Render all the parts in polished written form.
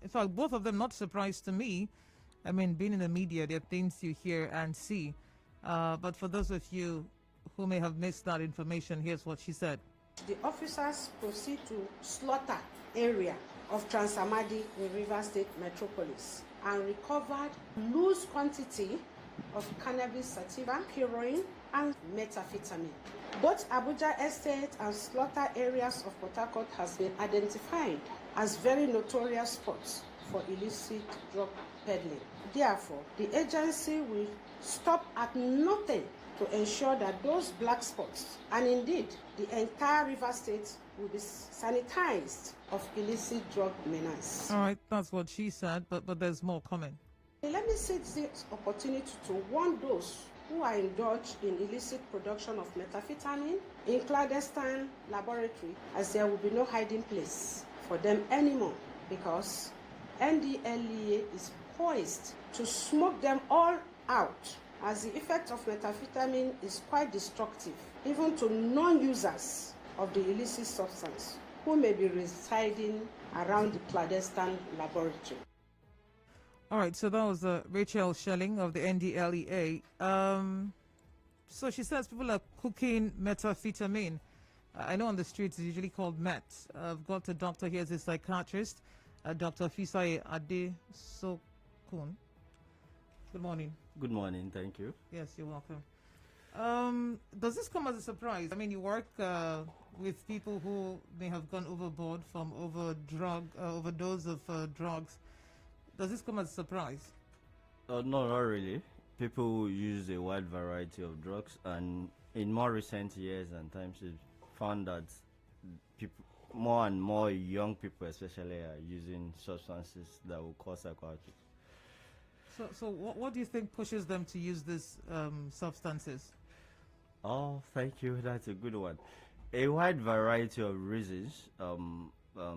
In fact, both of them not surprised to me. I mean, being in the media, there are things you hear and see. But for those of you who may have missed that information, here's what she said. The officers proceed to slaughter area of Transamadi in Rivers State Metropolis and recovered loose quantity of cannabis sativa, heroin, and methamphetamine. Both Abuja Estate and slaughter areas of Port Harcourt has been identified as very notorious spots for illicit drug peddling. Therefore, the agency will stop at nothing to ensure that those black spots, and indeed the entire River State, will be sanitized of illicit drug menace. All right, that's what she said, but there's more coming. Let me seize this opportunity to warn those who are indulged in illicit production of methamphetamine in clandestine laboratory, as there will be no hiding place for them anymore, because NDLEA is poised to smoke them all out, as the effect of methamphetamine is quite destructive, even to non-users of the illicit substance who may be residing around the clandestine laboratory. All right, so that was Rachel Schelling of the NDLEA. So she says people are cooking methamphetamine. I know on the streets it's usually called meth. I've got a doctor here, a psychiatrist, Dr. Fisayo Adesokun. Good morning. Good morning, thank you. Yes, you're welcome. Does this come as a surprise? I mean, you work with people who may have gone overboard from overdose of drugs. Does this come as a surprise? No, not really. People use a wide variety of drugs, and in more recent years and times, we've found that people, more and more young people especially, are using substances that will cause psychosis. So what do you think pushes them to use these substances? Oh, thank you. That's a good one. A wide variety of reasons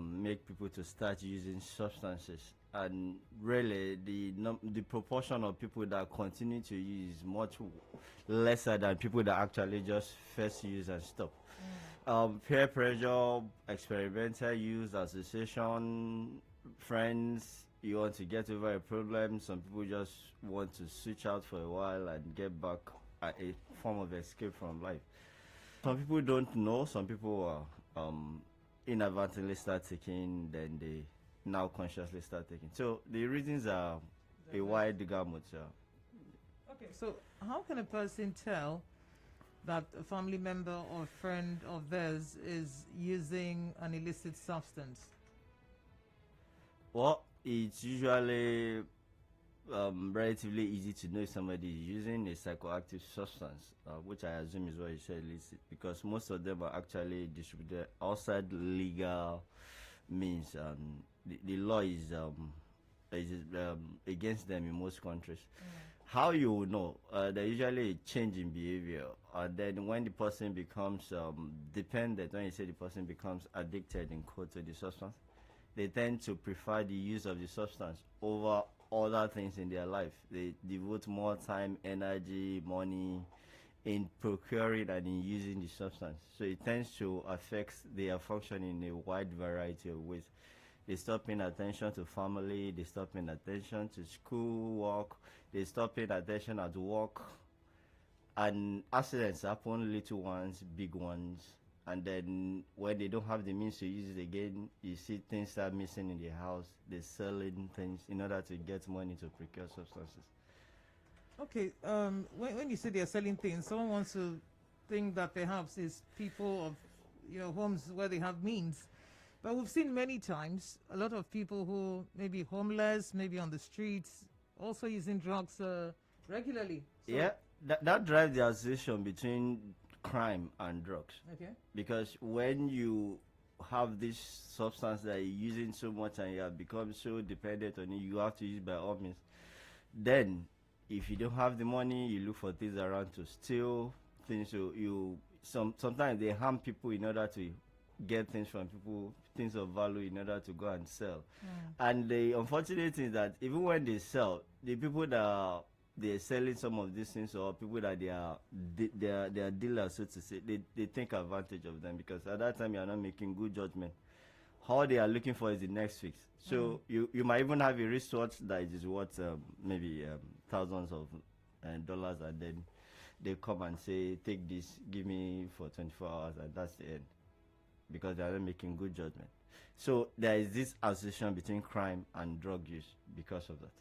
make people to start using substances, and really the proportion of people that continue to use is much lesser than people that actually just first use and stop. Peer pressure, experimental use, association, friends. You want to get over a problem. Some people just want to switch out for a while and get back at a form of escape from life. Some people don't know. Some people inadvertently start taking, then they now consciously start taking. So the reasons are a wide gamut. Okay, so how can a person tell that a family member or friend of theirs is using an illicit substance? Well, it's usually relatively easy to know if somebody is using a psychoactive substance, which I assume is what you said, illicit, because most of them are actually distributed outside legal means. The law is against them in most countries. How you will know? There's usually a change in behavior, and then when the person becomes dependent, when you say the person becomes addicted in quote to the substance, they tend to prefer the use of the substance over other things in their life. They devote more time, energy, money in procuring and in using the substance. So it tends to affect their function in a wide variety of ways. They stop paying attention to family, they stop paying attention to school, work, they stop paying attention at work, and accidents happen, little ones, big ones. And then when they don't have the means to use it again, you see things start missing in the house. They're selling things in order to get money to procure substances. Okay, when you say they're selling things, someone wants to think that perhaps it's people of homes where they have means. But we've seen many times a lot of people who may be homeless, maybe on the streets, also using drugs regularly. So Yeah, that drives the association between crime and drugs. Okay. Because when you have this substance that you're using so much and you have become so dependent on it, you have to use it by all means. Then, if you don't have the money, you look for things around to steal things. Sometimes they harm people in order to get things from people, things of value, in order to go and sell. And the unfortunate thing is that even when they sell, the people that they're selling some of these things, or people that they are dealers, so to say, they take advantage of them, because at that time you are not making good judgment All they are looking for is the next fix. So you might even have a wristwatch that is worth maybe thousands of dollars, and then they come and say, take this, give me for 24 hours, and that's the end, because they are not making good judgment. So there is this association between crime and drug use because of that.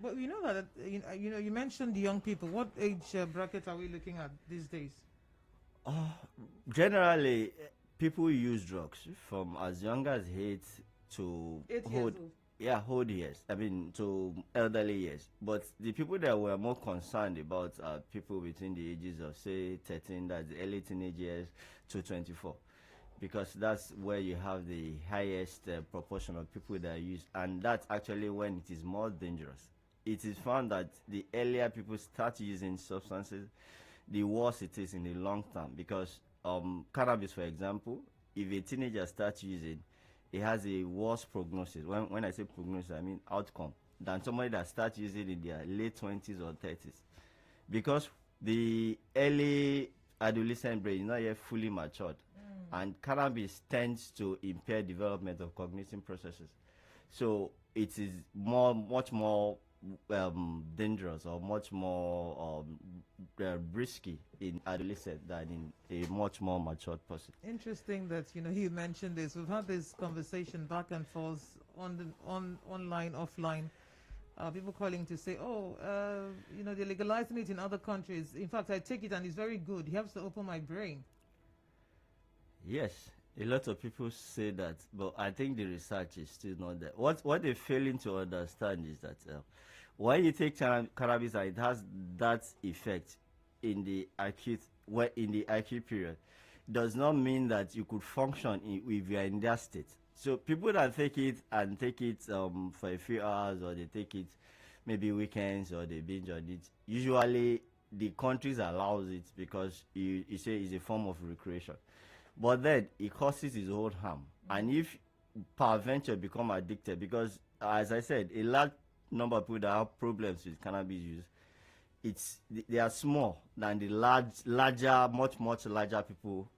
But we know that you mentioned the young people. What age bracket are we looking at these days? Generally, people use drugs from as young as 8 to 8 years old. old years. I mean, to elderly years. But the people that we're more concerned about are people between the ages of, say, 13, that's the early teenage years, to 24. Because that's where you have the highest proportion of people that use. And that's actually when it is more dangerous. It is found that the earlier people start using substances, the worse it is in the long term. Because cannabis, for example, if a teenager starts using, it has a worse prognosis. When I say prognosis, I mean outcome, than somebody that starts using in their late 20s or 30s. Because the early adolescent brain is not yet fully matured. And cannabis tends to impair development of cognitive processes. So it is much more dangerous, or much more risky in adolescent than in a much more matured person. Interesting that you mentioned this. We've had this conversation back and forth online, offline. People calling to say, they're legalizing it in other countries. In fact, I take it and it's very good. It helps to open my brain. Yes, a lot of people say that, but I think the research is still not there. What they're failing to understand is that when you take cannabis and it has that effect in the acute period, does not mean that you could function if you are in that state. So people that take it for a few hours, or they take it maybe weekends, or they binge on it, usually the countries allows it because you say it's a form of recreation. But then it causes its own harm. And if peradventure become addicted, because as I said, a large number of people that have problems with cannabis use, they are small than the much larger people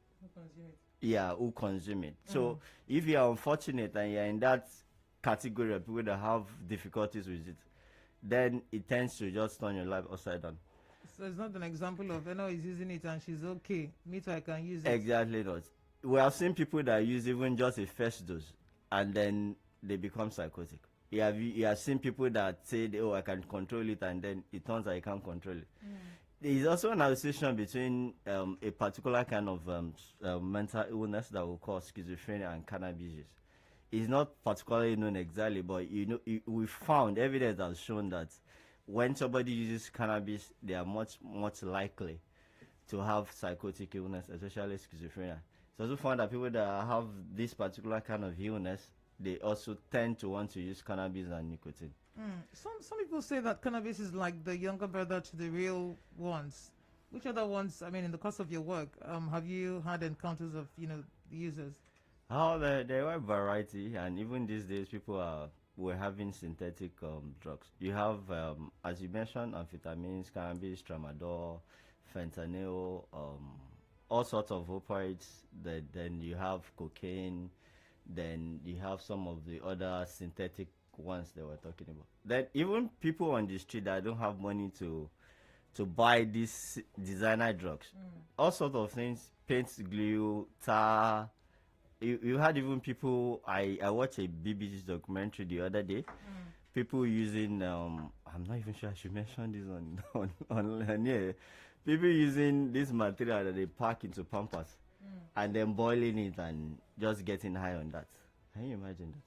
who consume it. So if you are unfortunate and you're in that category of people that have difficulties with it, then it tends to just turn your life upside down. So it's not an example of is using it and she's okay. Me too, I can use it. Exactly not. We have seen people that use even just a first dose and then they become psychotic. You have seen people that say, I can control it, and then it turns out you can't control it. There is also an association between a particular kind of mental illness that will cause schizophrenia and cannabis use. It's not particularly known exactly, but we found evidence has shown that when somebody uses cannabis, they are much likely to have psychotic illness, especially schizophrenia. It's also found that people that have this particular kind of illness, they also tend to want to use cannabis and nicotine. Some people say that cannabis is like the younger brother to the real ones. Which other ones, in the course of your work, have you had encounters of, users? There are a variety, and even these days we're having synthetic drugs. You have, as you mentioned, amphetamines, cannabis, tramadol, fentanyl, all sorts of opioids. Then you have cocaine. Then you have some of the other synthetic ones that we're talking about. Then even people on the street that don't have money to buy these designer drugs, all sorts of things, paint, glue, tar. You had even people. I watched a BBC documentary the other day. People using I'm not even sure I should mention this on here. People using this material that they pack into Pampers and then boiling it and just getting high on that. Can you imagine that?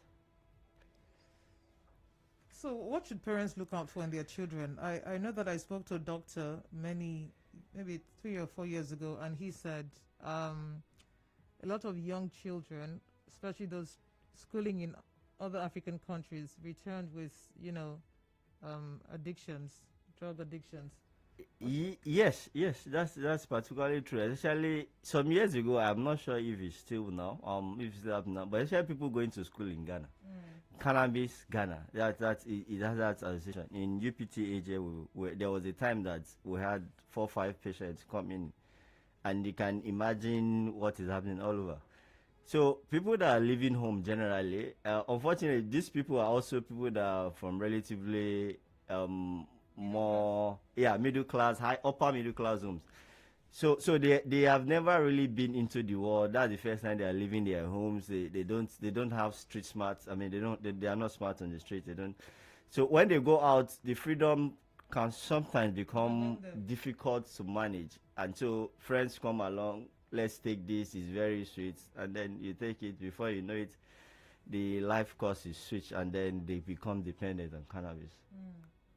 So what should parents look out for in their children? I know that I spoke to a doctor maybe 3 or 4 years ago, and he said a lot of young children, especially those schooling in other African countries, returned with, addictions, drug addictions. Yes, that's particularly true. Especially some years ago, I'm not sure if it's still now, if it's still up now, but especially people going to school in Ghana. Cannabis, Ghana. It has that association. In UPT there was a time that we had 4 or 5 patients come in, and you can imagine what is happening all over. So people that are living home generally, unfortunately, these people are also people that are from relatively more middle class, upper middle class homes. So they have never really been into the world. That's the first time they are leaving their homes. They don't have street smarts. I mean, they are not smart on the street. They don't. So when they go out, the freedom can sometimes become difficult to manage. And so friends come along. Let's take this. It's very sweet, and then you take it. Before you know it, the life course is switched, and then they become dependent on cannabis.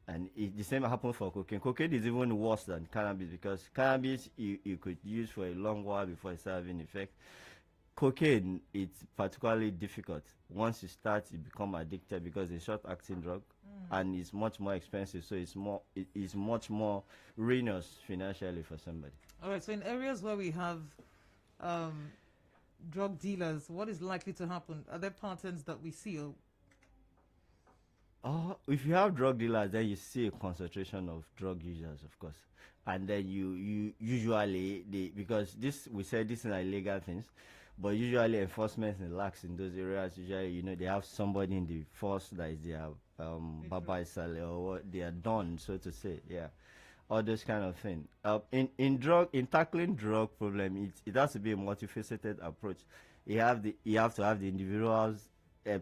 And the same happens for cocaine. Cocaine is even worse than cannabis, because cannabis you could use for a long while before it starts having effect. Cocaine, it's particularly difficult. Once you start, you become addicted, because it's a short-acting drug, and it's much more expensive. So it's much more ruinous financially for somebody. All right. So in areas where we have drug dealers, what is likely to happen? Are there patterns that we see? If you have drug dealers, then you see a concentration of drug users, of course, and then you usually because we said this is illegal things, but usually enforcement is lax in those areas. Usually, they have somebody in the force that is their Baba Isale, or what they are done, so to say, all those kind of thing. In tackling drug problem, it has to be a multifaceted approach. You have to have the individuals.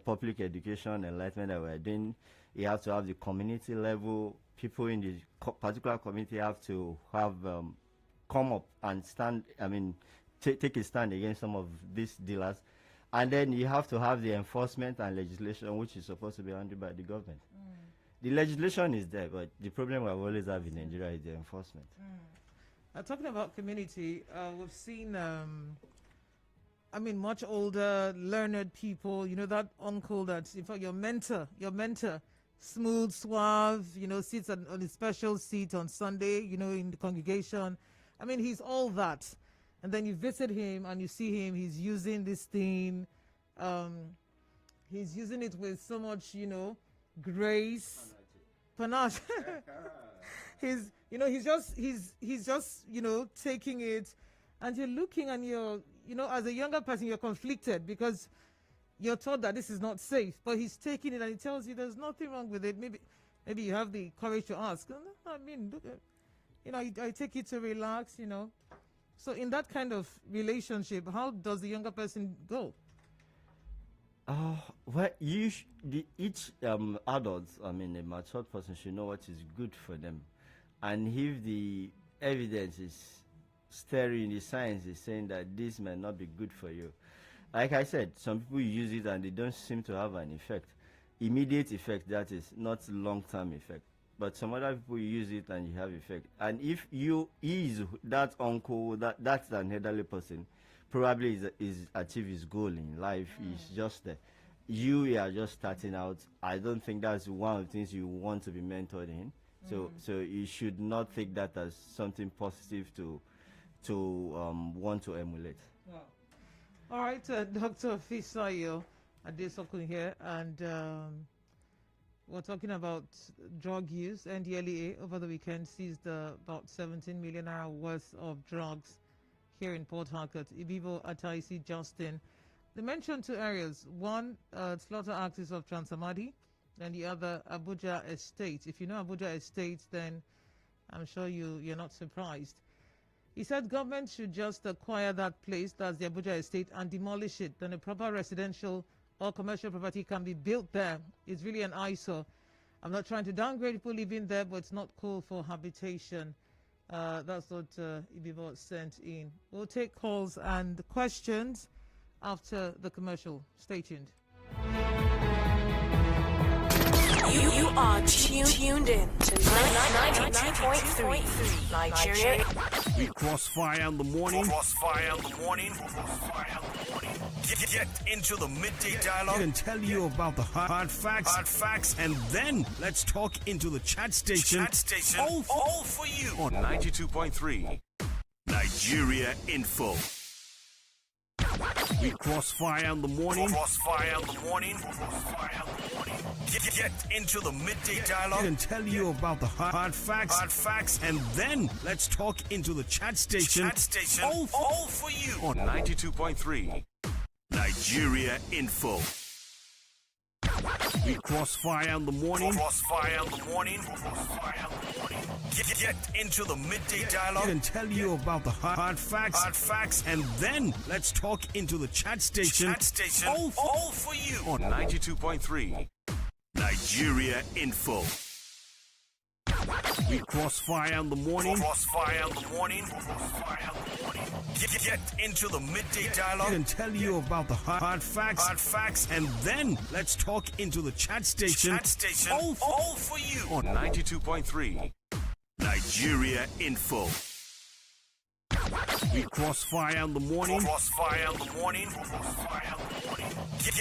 Public education, enlightenment that we're doing. You have to have the community level. People in the particular community have to have come up and stand. I mean, take a stand against some of these dealers, and then you have to have the enforcement and legislation, which is supposed to be handled by the government. The legislation is there, but the problem we always have in Nigeria is the enforcement. Talking about community, we've seen. Much older, learned people, that uncle that, in fact, your mentor, smooth, suave, sits on a special seat on Sunday, in the congregation. He's all that. And then you visit him and you see him, he's using this thing. He's using it with so much, grace, panache. he's just, taking it, and you're looking and you're, as a younger person, you're conflicted because you're told that this is not safe, but he's taking it and he tells you there's nothing wrong with it. Maybe you have the courage to ask. I take it to relax, So in that kind of relationship, how does the younger person go? Well, each adult, a matured person should know what is good for them. And if the evidence is staring, the science is saying that this may not be good for you. Like I said, some people use it and they don't seem to have an effect. Immediate effect, that is, not long-term effect. But some other people use it and you have effect. And if is that uncle, that's an elderly person, probably is achieve his goal in life, is just there. You are just starting out. I don't think that's one of the things you want to be mentored in. So you should not take that as something positive to want to emulate. Wow. All right, Dr. Fisayo, Adesokun here, and we're talking about drug use. NDLEA over the weekend seized about 17 million naira worth of drugs here in Port Harcourt. Ibibo, Ataisi, Justin. They mentioned two areas. One, slaughter axis of Transamadi, and the other, Abuja Estate. If you know Abuja Estate, then I'm sure you're not surprised. He said government should just acquire that place, that's the Abuja Estate, and demolish it. Then a proper residential or commercial property can be built there. It's really an eyesore. I'm not trying to downgrade people living there, but it's not cool for habitation. That's what Ibibo sent in. We'll take calls and questions after the commercial. Stay tuned. You are tuned in to 92.3 Nigeria. We crossfire in the morning. Get into the midday dialogue and tell you about the hard facts, and then let's talk into the chat station. All for you on 92.3 Nigeria Info. We crossfire in the morning. Get into the midday dialogue and tell you about the hard facts, and then let's talk into the chat station. All for you on 92.3 Nigeria Info. We crossfire in the morning. Crossfire in the morning. Get into the midday dialogue and tell you about the hard facts, and then let's talk into the chat station. All for you on 92.3 Nigeria Info. We crossfire in the morning. Crossfire in the morning. Get into the midday dialogue and tell you about the hard facts, and then let's talk into the chat station. All for you on 92.3 Nigeria Info. We crossfire in the morning. Crossfire in the morning.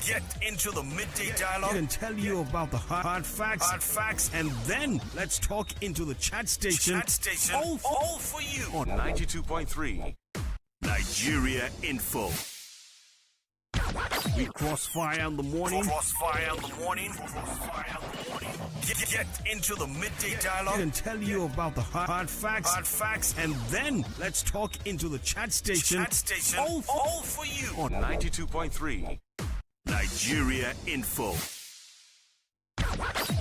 Get into the midday dialogue and tell you about the hard facts, and then let's talk into the chat station. All for you on 92.3 Nigeria Info. We crossfire in the morning. Crossfire in the morning. Get into the midday dialogue and tell you about the hard facts, and then let's talk into the chat station. All for you on 92.3 Nigeria Info.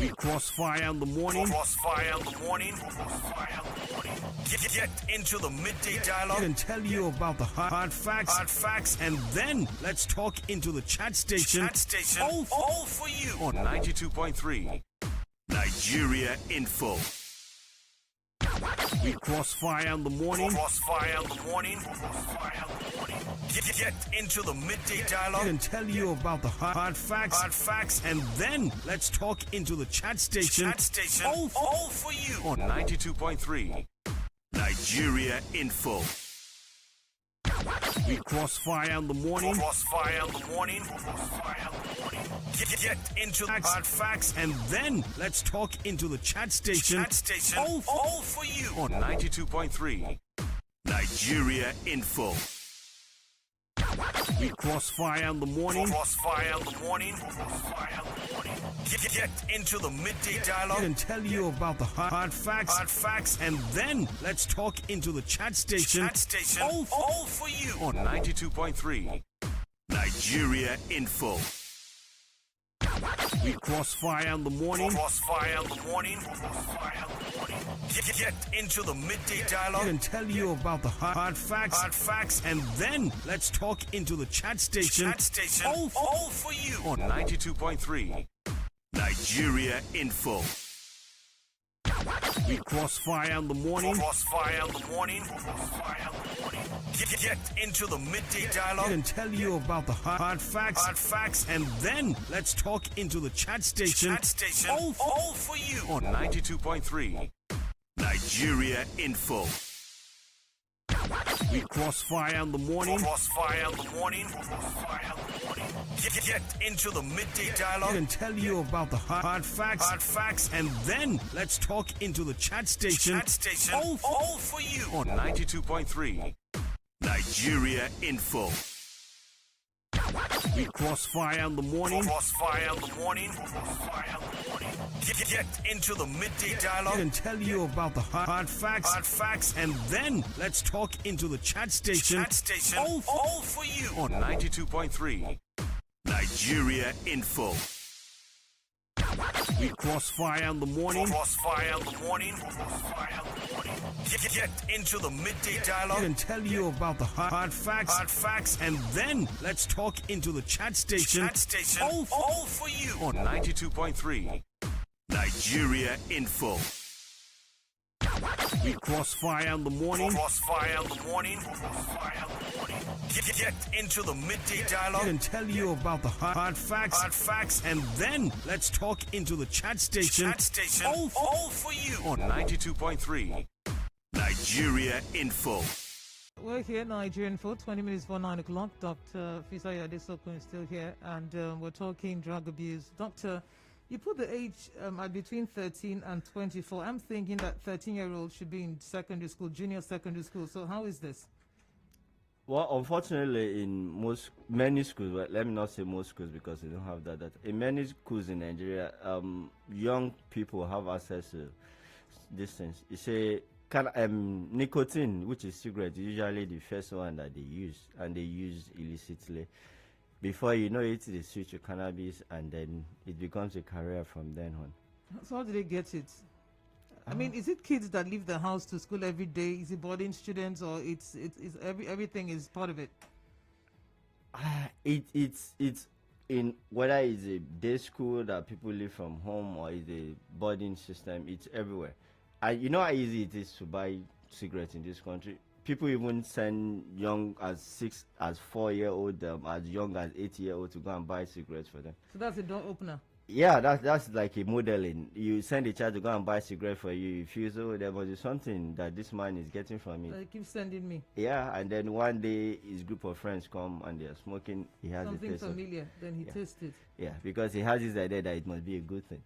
We crossfire in the morning. Crossfire in the morning. Get into the midday dialogue and tell you about the hard facts, and then let's talk into the chat station. All for you on 92.3 Nigeria Info. We crossfire in the morning. Crossfire in the morning. Get into the midday dialogue and tell you about the hard facts, and then let's talk into the chat station. All for you on 92.3 Nigeria Info. We crossfire in the morning. Crossfire in the morning. Get into the hard facts, and then let's talk into the chat station. All for you on 92.3 Nigeria Info. We crossfire in the morning. Crossfire in the morning. Get into the midday dialogue and tell you about the hard facts, and then let's talk into the chat station. All for you on 92.3 Nigeria Info. We crossfire in the morning. Crossfire in the morning. Get into the midday dialogue and tell you about the hard facts, and then let's talk into the chat station. All for you on 92.3 Nigeria Info. We crossfire in the morning. Crossfire in the morning. Get into the midday dialogue and tell you about the hard facts, and then let's talk into the chat station. All for you on 92.3 Nigeria Info. We crossfire in the morning. Crossfire in the morning. Get into the midday dialogue and tell you about the hard facts, and then let's talk into the chat station. All for you on 92.3 Nigeria Info. We crossfire in the morning. Crossfire in the morning. Get into the midday dialogue and tell you about the hard facts, and then let's talk into the chat station. All for you on 92.3 Nigeria Info. We crossfire in the morning. Crossfire in the morning. Get into the midday dialogue and tell you about the hard facts, and then let's talk into the chat station. All for you on 92.3 Nigeria Info. We crossfire in the morning. Crossfire in the morning. Get into the midday dialogue and tell you about the hard facts, and then let's talk into the chat station. All for you on 92.3 Nigeria Info. We're here, Nigerian for 20 minutes for 9 o'clock. Dr. Fisayo Adesokun is still here, and we're talking drug abuse. Doctor, you put the age at between 13 and 24. I'm thinking that 13-year-olds should be in secondary school, junior secondary school. So how is this? Well, unfortunately, in many schools, well, let me not say most schools because they don't have that. In many schools in Nigeria, young people have access to these things. You say, nicotine, which is cigarette, is usually the first one that they use, and they use illicitly. Before you know it, they switch to cannabis, and then it becomes a career from then on. So how do they get it? I mean, is it kids that leave the house to school every day? Is it boarding students, or it's everything is part of it? It's in whether it's a day school that people live from home or is a boarding system. It's everywhere. You know how easy it is to buy cigarettes in this country. People even send young as 4-year-old, as young as 8-year-old to go and buy cigarettes for them. So that's a door opener. Yeah, that's like a modeling. You send a child to go and buy a cigarette for you. You feel so there must be something that this man is getting from it. Keep sending me. Yeah, and then one day his group of friends come and they're smoking. He has Something a taste familiar. Then he tastes it. Yeah, because he has this idea that it must be a good thing.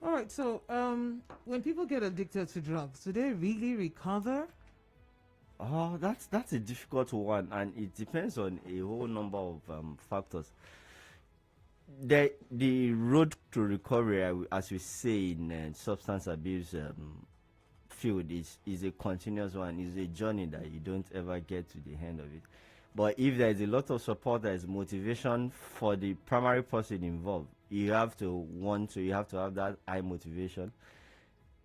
All right. So when people get addicted to drugs, do they really recover? Oh, that's a difficult one, and it depends on a whole number of factors. The road to recovery, as we say in substance abuse field, is a continuous one. Is a journey that you don't ever get to the end of it. But if there is a lot of support, there is motivation for the primary person involved. You have to have that high motivation.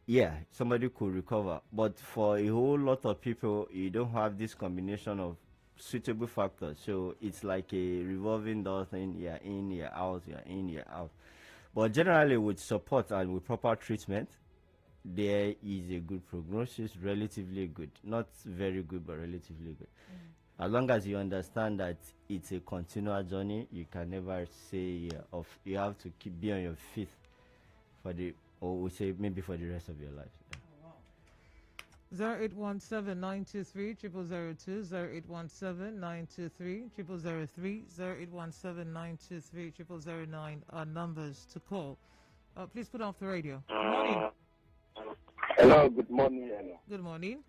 Yeah, somebody could recover. But for a whole lot of people, you don't have this combination of suitable factors. So it's like a revolving door thing. You're in, you're out, you're in, you're out. But generally, with support and with proper treatment, there is a good prognosis, relatively good. Not very good, but relatively good. As long as you understand that it's a continual journey, you can never say you have to be on your feet or we say maybe for the rest of your life. Yeah. 0817-923-0002, 0817-923-0003, 0817-923-0009 are numbers to call. Please put off the radio. Good morning. Hello, good morning. Hello. Good morning.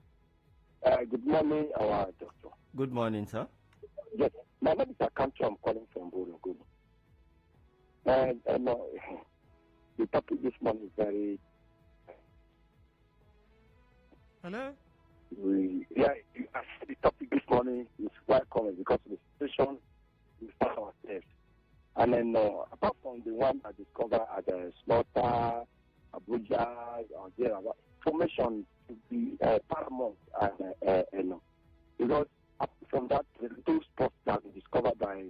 Good morning, our doctor. Good morning, sir. Yes, my name is Akancho. I'm calling from Borough. And the topic this morning is very. Hello? The topic this morning is quite common because of the situation we find ourselves. And then, apart from the one that discovered at the slaughter, Abuja, or there, information to be paramount. Because apart from that, the two spots that were discovered by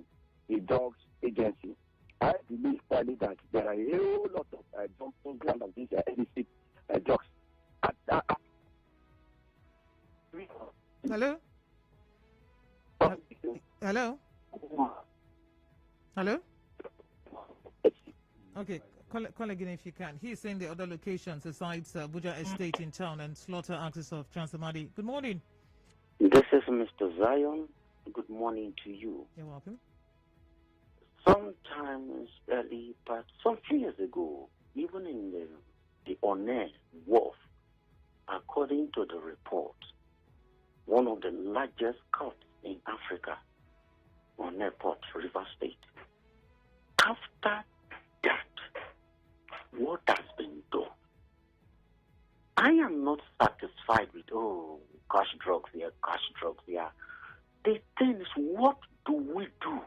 the drugs agency, I believe clearly that there are a whole lot of dumping ground of these illicit drugs. Hello? Hello? Hello? Okay, call again if you can. He's saying the other locations besides Abuja Estate in town and slaughter access of Transamadi. Good morning. This is Mr. Zion. Good morning to you. You're welcome. Sometimes early, but some few years ago, even in the Onne Wharf, according to the report, one of the largest courts in Africa, Onne Port, River State. After that, what has been done? I am not satisfied with, cash drugs here, cash drugs here. The thing is, what do we do?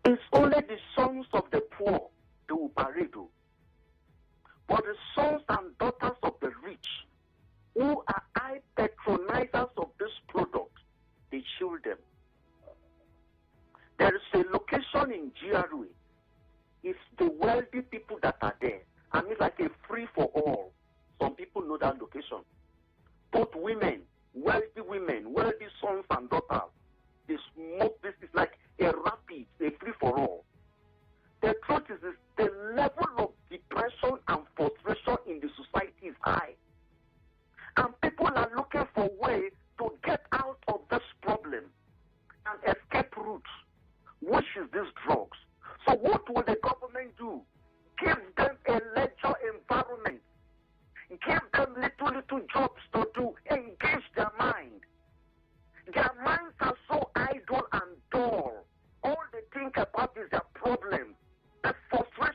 It's only the sons of the poor they will parade. But the sons and daughters of the rich, who are high patronizers of this product, they shield them. There is a location in GRA. It's the wealthy people that are there. And it's like a free-for-all. Some people know that location. Both women, wealthy sons and daughters, they smoke this. It's like a rapid, a free-for-all. The truth is the level of depression and frustration in the society is high. And people are looking for ways to get out of this problem and escape routes, which is these drugs. So what will the government do? Give them a leisure environment. Give them little jobs to do. Engage their mind. Their minds are so idle and dull. All they think about is their problem. The frustration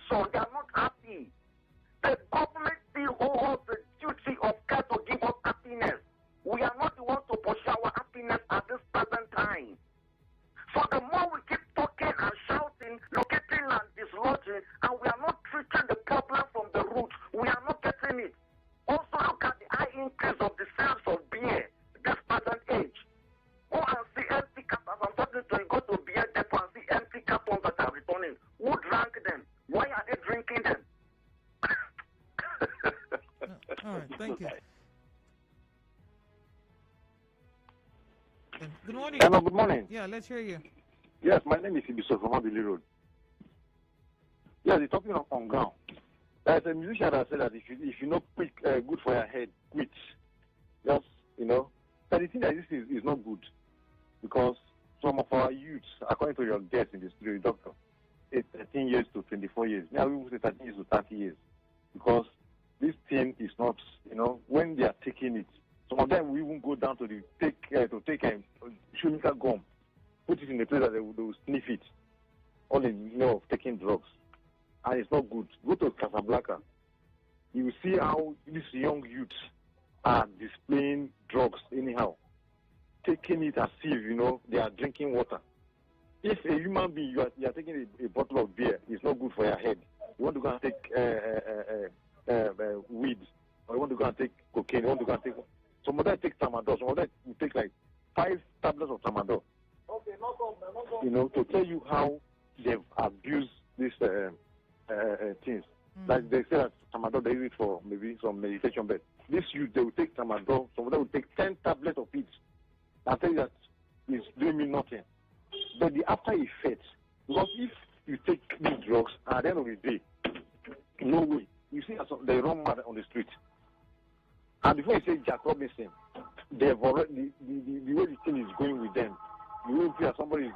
that are returning. Who drank them? Why are they drinking them? All right, thank you. Good morning. Hello, good morning. Yeah, let's hear you. Yes, my name is Ibiso from Abili Road. Yes, the topic on ground. There's a musician that said that if you not quick, good for your head, quit. Just, but the thing that this is not good because some of our youths, according to your guest in the studio, doctor, it's 13 years to 24 years. Now we will say 13 years to 30 years because this thing is not, when they are taking it, some of them will even go down to take chewing gum, put it in the place that they will sniff it, all in of taking drugs. And it's not good. Go to Casablanca. You will see how these young youths are displaying drugs anyhow, taking it as if, they are drinking water. If a human being, you are taking a bottle of beer, it's not good for your head. You want to go and take weed, or you want to go and take cocaine, you want to go and take... Some of them take tramadol, some of them will take like 5 tablets of tramadol. To tell you how they've abused these things. Like they say that tramadol, they use it for maybe some meditation, but this youth, they will take tramadol, some of them will take 10 tablets of it. I tell you that it's doing me nothing. But the after effects, because if you take these drugs, at the end of the day, no way. You see, they run mad on the street. And before you say Jack Robinson, they've already, the way the thing is going with them, you will feel somebody is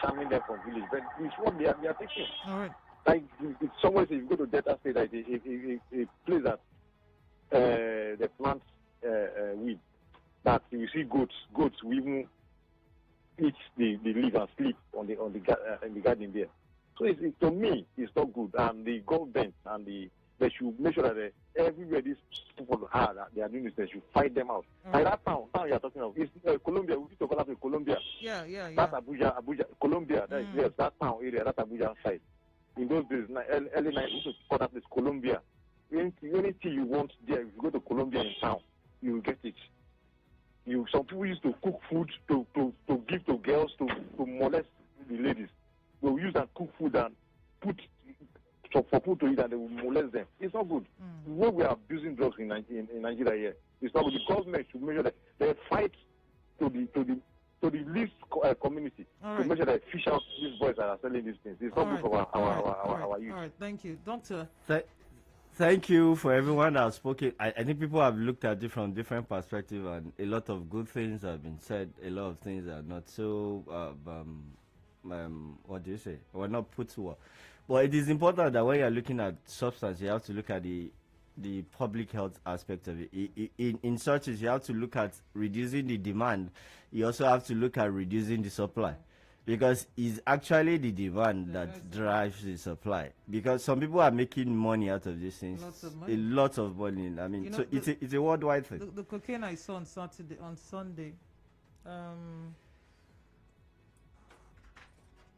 charming them from village, but it's what they are taking. All right. Like, it's somewhere, if you go to Delta State, like a place that they plant weed, that you see goats will even eat the leaf and sleep in the garden there. So to me, it's not good. And the government and they should make sure that everywhere these people are, that they are doing this, they should fight them out. Like that town you are talking of, it's Colombia. We need to call it Colombia. Yeah. That's Abuja, Colombia. Yes, that town area, that's Abuja side. In those days, early 90s, we used to call that place Colombia. Anything you want there, if you go to Colombia in town, you will get it. Some people used to cook food to give to girls to molest the ladies. They will use and cook food and put for food to eat, and they will molest them. It's not good. When we are abusing drugs in Nigeria here, it's not good. The government should measure that they fight to the least community to make sure that fish out these boys that are selling these things. It's not good for our youth. All right, thank you, Doctor. Thank you for everyone that has spoken. I think people have looked at it from different perspectives, and a lot of good things have been said. A lot of things are not so, what do you say? Were not put to work. But it is important that when you are looking at substance, you have to look at the public health aspect of it. In such as you have to look at reducing the demand, you also have to look at reducing the supply. Because it's actually the demand that drives the supply. Because some people are making money out of these things. Lots of money. A lot of money. I mean, so it's a worldwide thing. The cocaine I saw on Sunday,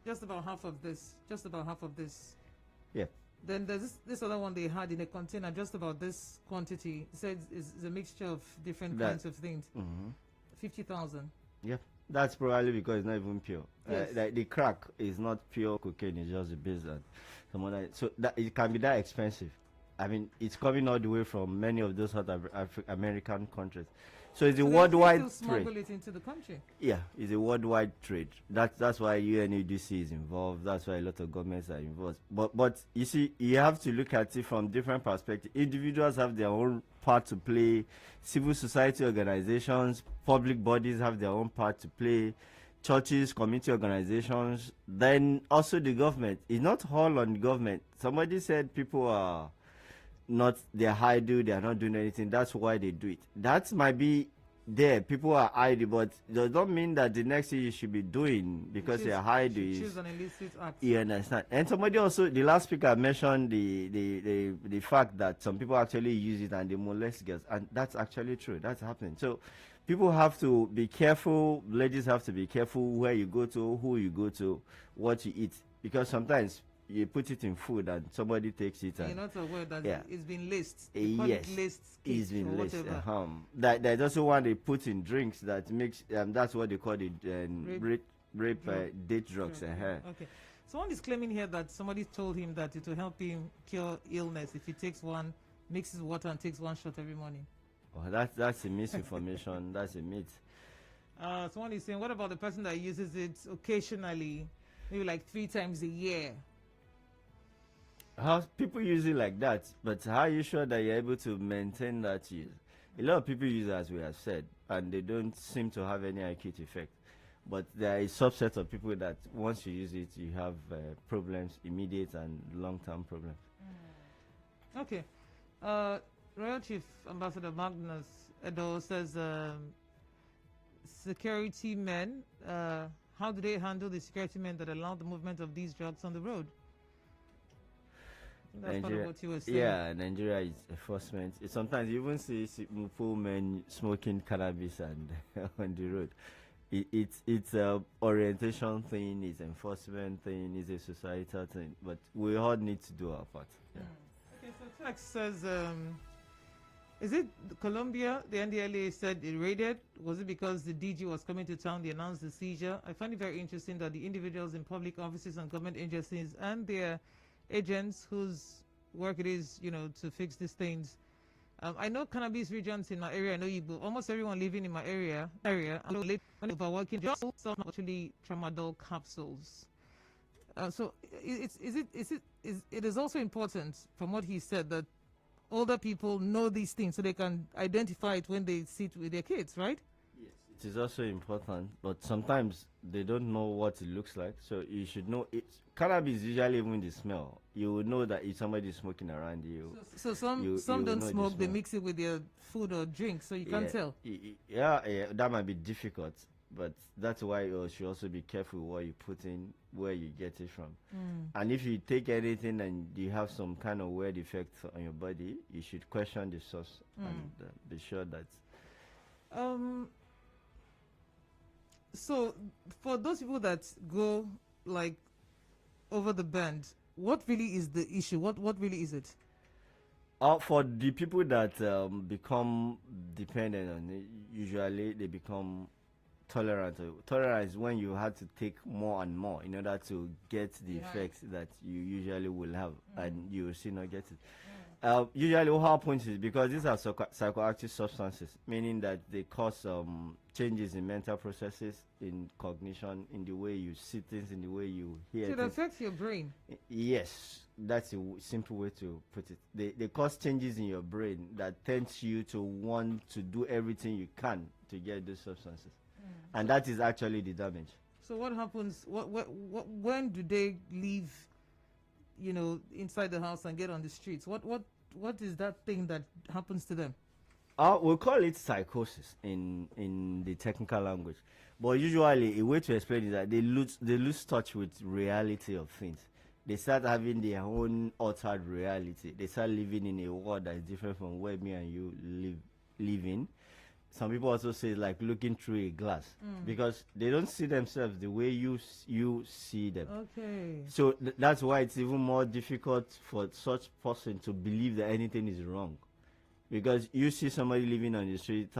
just about half of this. Yeah. Then there's this other one they had in a container, just about this quantity. It said it's a mixture of different kinds of things. 50,000. Yeah. That's probably because it's not even pure. Yes. Like the crack is not pure cocaine; it's just the base and some other. So that it can be that expensive. I mean, it's coming all the way from many of those other American countries. So it's a worldwide trade. Smuggle it into the country. Yeah, it's a worldwide trade. That's why UNODC is involved. That's why a lot of governments are involved. But you see, you have to look at it from different perspectives. Individuals have their own part to play. Civil society organizations, public bodies have their own part to play. Churches, community organizations, then also the government. It's not all on the government. Somebody said people are not, they're idle, they are not doing anything. That's why they do it. That might be there. People are idle, but does not mean that the next thing you should be doing because they are idle is an illicit act. You understand? And somebody also, the last speaker mentioned the fact that some people actually use it and they molest girls, and that's actually true. That's happening. So people have to be careful. Ladies have to be careful where you go to, who you go to, what you eat, because sometimes you put it in food and somebody takes it. And you're not aware that it's been laced. Yes, it's been laced. There's also one they put in drinks that makes, that's what they call it, rape date drugs. Okay. Someone is claiming here that somebody told him that it will help him cure illness if he takes one, mixes water and takes one shot every morning. Oh, that's a misinformation. That's a myth. Someone is saying, what about the person that uses it occasionally, maybe like 3 times a year? How people use it like that, but how are you sure that you're able to maintain that use? A lot of people use it, as we have said, and they don't seem to have any acute effect. But there is a subset of people that once you use it, you have problems, immediate and long-term problems. Okay. Royal Chief Ambassador Magnus Edo says, security men, how do they handle the security men that allow the movement of these drugs on the road? That's part of what you were saying. Yeah, Nigeria is enforcement. Sometimes you even see poor men smoking cannabis and on the road. It's a orientation thing, it's enforcement thing, it's a societal thing. But we all need to do our part. Yeah. Okay, so Tex says, is it Colombia, the NDLEA said it raided? Was it because the DG was coming to town, they announced the seizure? I find it very interesting that the individuals in public offices and government agencies and their agents whose work it is, to fix these things. I know cannabis regions in my area. I know almost everyone living in my area. I know when overworking, just some actually tramadol capsules. So it is also important, from what he said, that older people know these things so they can identify it when they sit with their kids, right? Yes, it is also important, but sometimes they don't know what it looks like. So you should know it. Cannabis, usually even the smell, you will know that if somebody is smoking around you. So some don't smoke, they mix it with their food or drink, so you can't tell. Yeah, that might be difficult, but that's why you should also be careful what you put in, where you get it from. And if you take anything and you have some kind of weird effect on your body, you should question the source and be sure that. So for those people that go like over the bend, what really is the issue? What really is it? For the people that become dependent on it, usually they become tolerant. Tolerance is when you have to take more and more in order to get the effects that you usually will have, and you will still not get it. Usually what happens is because these are psychoactive substances, meaning that they cause changes in mental processes, in cognition, in the way you see things, in the way you hear things. So it affects your brain? Yes, that's a simple way to put it. They cause changes in your brain that tends you to want to do everything you can to get those substances. And that is actually the damage. So what happens, when do they leave, inside the house and get on the streets? What is that thing that happens to them? We'll call it psychosis in the technical language. But usually a way to explain it is that they lose touch with reality of things. They start having their own altered reality. They start living in a world that is different from where me and you live in. Some people also say like looking through a glass because they don't see themselves the way you see them. Okay. So that's why it's even more difficult for such person to believe that anything is wrong, because you see somebody living on the street,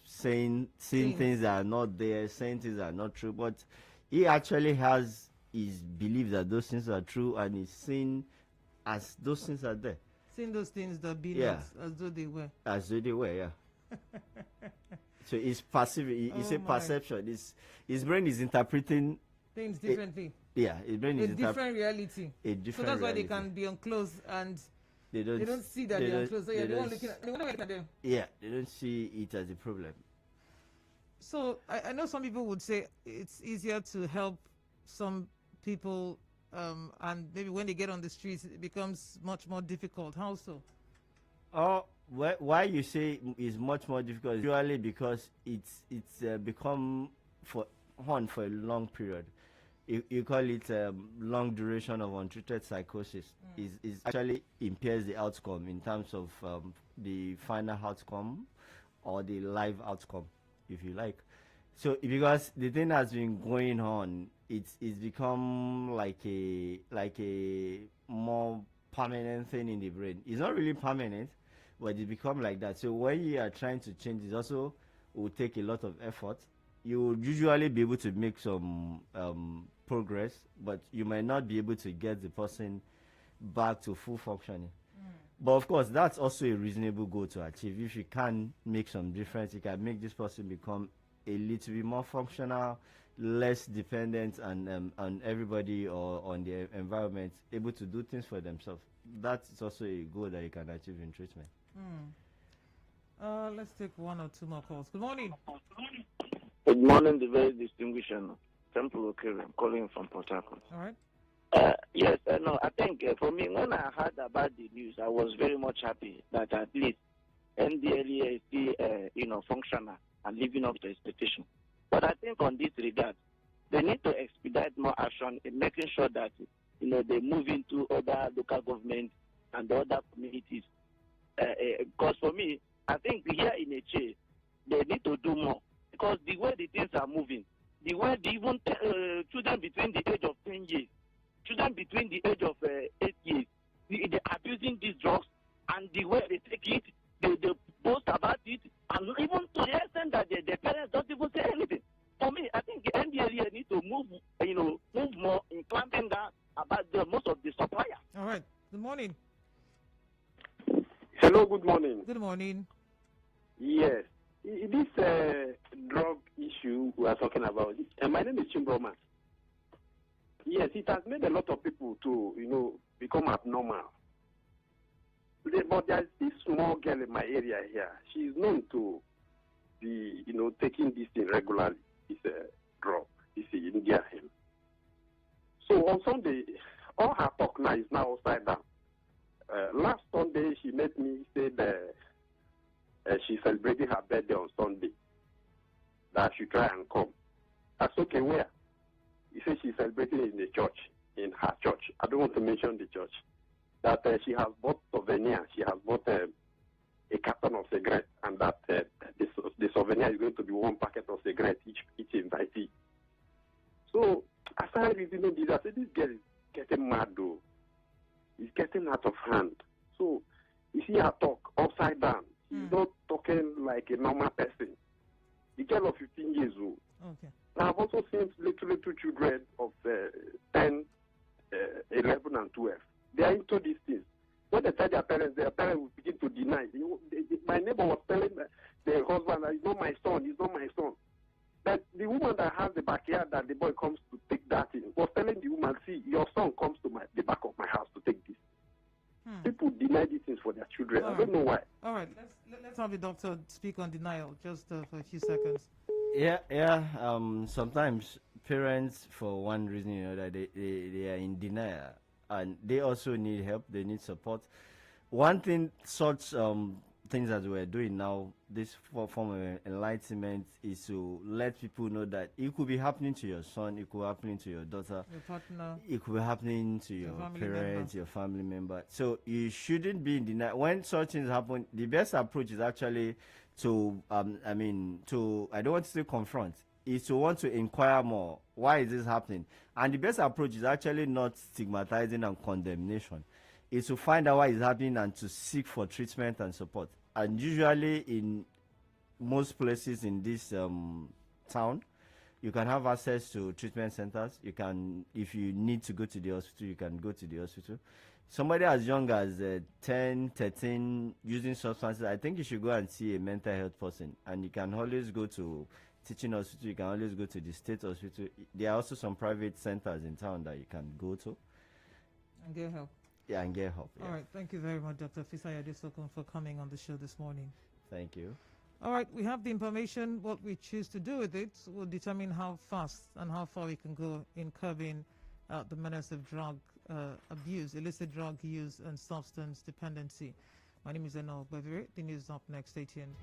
seeing things that are not there, saying things that are not true, but he actually has his belief that those things are true and is seen as those things are there. Seeing those things that be not as though they were. As though they were, yeah. So it's passive. It's a perception. His brain is interpreting things differently. His brain is different reality. A different. So that's why they can be on clothes and they don't see that they're on clothes. So they don't look at them. Yeah, they don't see it as a problem. So I know some people would say it's easier to help some people, and maybe when they get on the streets, it becomes much more difficult. How so? Why you say it's much more difficult? Usually because it's become for a long period. You call it long duration of untreated psychosis. Is actually impairs the outcome in terms of the final outcome or the live outcome, if you like. So because the thing has been going on, it's become like a more permanent thing in the brain. It's not really permanent, but it become like that. So when you are trying to change, it also will take a lot of effort. you will usually be able to make some progress, but you might not be able to get the person back to full functioning. But of course, that's also a reasonable goal to achieve. If you can make some difference, you can make this person become a little bit more functional, less dependent on everybody or on the environment, able to do things for themselves. That's also a goal that you can achieve in treatment. Let's take one or two more calls. Good morning. Good morning, the very distinguished Temple Okere. I'm calling from Port Harcourt. All right. Yes, no, I think for me, when I heard about the news, I was very much happy that at least NDLEA is still, functional and living up to expectation. But I think on this regard, they need to expedite more action in making sure that, they move into other local governments and the other communities. Because for me, I think here in Eche, they need to do more. Because the way the things are moving, the way even children between the age of 10 years, children between the age of 8 years, they're abusing these drugs, and the way they take it, they boast about it, and even to the extent that their parents don't even say anything. For me, I think the NDLEA need to move more in clamping down about most of the suppliers. All right. Good morning. Hello, good morning. Good morning. Yes. This drug issue we are talking about, my name is Chimbroma. Yes, it has made a lot of people to, become abnormal. But there's this small girl in my area here. She's known to be, taking this thing regularly. It's a drug. It's an India hemp. So on Sunday, all her talk now is now upside down. Last Sunday, she met me, said she's celebrating her birthday on Sunday, that she try and come. That's okay, where? He said she's celebrating in the church, in her church. I don't want to mention the church. That she has bought souvenir. She has bought a carton of cigarettes, and that the souvenir is going to be one packet of cigarettes each invitee. So, as I reasoning this, I said, this girl is getting mad, though. It's getting out of hand. So, you see her talk upside down. She's not talking like a normal person. The girl of 15 years old. Okay. Now, I've also seen little children of 10, 11, and 12. They are into these things. When they tell their parents will begin to deny. My neighbor was telling the husband that it's not my son, it's not my son. But the woman that has the backyard that the boy comes to take that in was telling the woman, see, your son comes to the back of my house to take this. People deny these things for their children. I don't know why. All right, let's have the doctor speak on denial just for a few seconds. Yeah. Sometimes parents, for one reason or another, they are in denial, and they also need help. They need support. One thing, such things that we're doing now, this form of enlightenment, is to let people know that it could be happening to your son, it could be happening to your daughter, Your partner. it could be happening to your family parents, member. your family member. So you shouldn't be in denial. When such things happen, the best approach is actually to, I don't want to say confront, is to want to inquire more. Why is this happening? And the best approach is actually not stigmatizing and condemnation. Is to find out why it's happening and to seek for treatment and support. And usually in most places in this town, you can have access to treatment centers. You can, if you need to go to the hospital, you can go to the hospital. Somebody as young as 10, 13 using substances, I think you should go and see a mental health person. And you can always go to teaching hospital. You can always go to the state hospital. There are also some private centers in town that you can go to And get help. Yeah, and get help. All right. Thank you very much, Dr. Fisayo Adesokun, for coming on the show this morning. Thank you. All right. We have the information. What we choose to do with it will determine how fast and how far we can go in curbing the menace of drug abuse, illicit drug use, and substance dependency. My name is Enol Bevere. The news is up next. Stay tuned.